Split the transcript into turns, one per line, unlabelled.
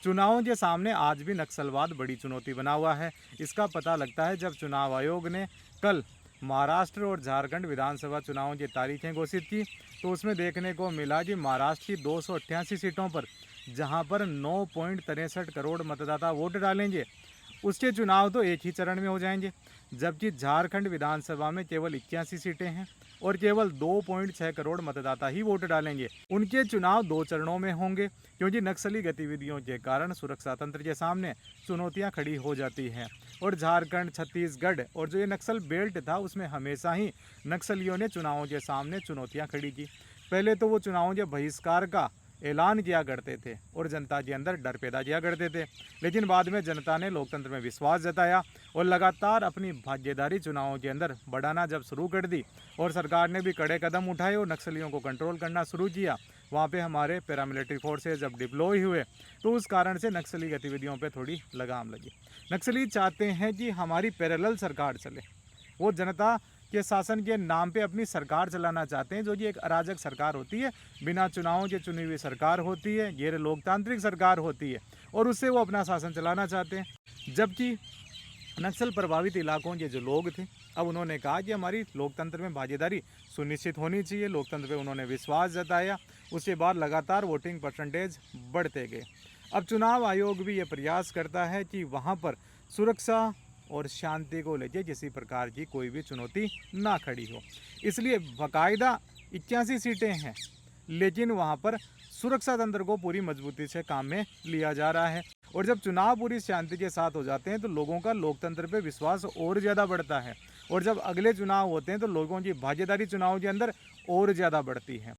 चुनावों के सामने आज भी नक्सलवाद बड़ी चुनौती बना हुआ है। इसका पता लगता है जब चुनाव आयोग ने कल महाराष्ट्र और झारखंड विधानसभा चुनावों की तारीखें घोषित की, तो उसमें देखने को मिला कि महाराष्ट्र की 288 सीटों पर जहां पर 9.63 करोड़ मतदाता वोट डालेंगे, उसके चुनाव तो एक ही चरण में हो जाएंगे। जबकि झारखंड विधानसभा में केवल 81 सीटें हैं और केवल 2.6 करोड़ मतदाता ही वोट डालेंगे। उनके चुनाव 2 चरणों में होंगे, क्योंकि नक्सली गतिविधियों के कारण सुरक्षा तंत्र के सामने चुनौतियां खड़ी हो जाती हैं। और झारखंड, छत्तीसगढ़ और जो ये नक्सल बेल्ट था, उसमें हमेशा ही नक्सलियों ने चुनावों के सामने चुनौतियां खड़ी की। पहले तो वो चुनावों के बहिष्कार का ऐलान किया करते थे और जनता के अंदर डर पैदा किया करते थे, लेकिन बाद में जनता ने लोकतंत्र में विश्वास जताया और लगातार अपनी भागीदारी चुनावों के अंदर बढ़ाना जब शुरू कर दी और सरकार ने भी कड़े कदम उठाए और नक्सलियों को कंट्रोल करना शुरू किया। वहाँ पे हमारे पैरामिलिट्री फोर्सेज जब डिप्लॉय हुए, तो उस कारण से नक्सली गतिविधियों पे थोड़ी लगाम लगी। नक्सली चाहते हैं कि हमारी पैरेलल सरकार चले। वो जनता के शासन के नाम पे अपनी सरकार चलाना चाहते हैं, जो कि एक अराजक सरकार होती है, बिना चुनावों के चुनी हुई सरकार होती है, गैर लोकतांत्रिक सरकार होती है, और उससे वो अपना शासन चलाना चाहते हैं। जबकि नक्सल प्रभावित इलाकों के जो लोग थे, अब उन्होंने कहा कि हमारी लोकतंत्र में भागीदारी सुनिश्चित होनी चाहिए। लोकतंत्र पे उन्होंने विश्वास जताया। उसके बाद लगातार वोटिंग परसेंटेज बढ़ते गए। अब चुनाव आयोग भी ये प्रयास करता है कि वहाँ पर सुरक्षा और शांति को लेकर किसी प्रकार की कोई भी चुनौती ना खड़ी हो। इसलिए बाकायदा 81 सीटें हैं, लेकिन वहाँ पर सुरक्षा तंत्र को पूरी मजबूती से काम में लिया जा रहा है। और जब चुनाव पूरी शांति के साथ हो जाते हैं, तो लोगों का लोकतंत्र पे विश्वास और ज़्यादा बढ़ता है। और जब अगले चुनाव होते हैं, तो लोगों की भागीदारी चुनाव के अंदर और ज़्यादा बढ़ती है।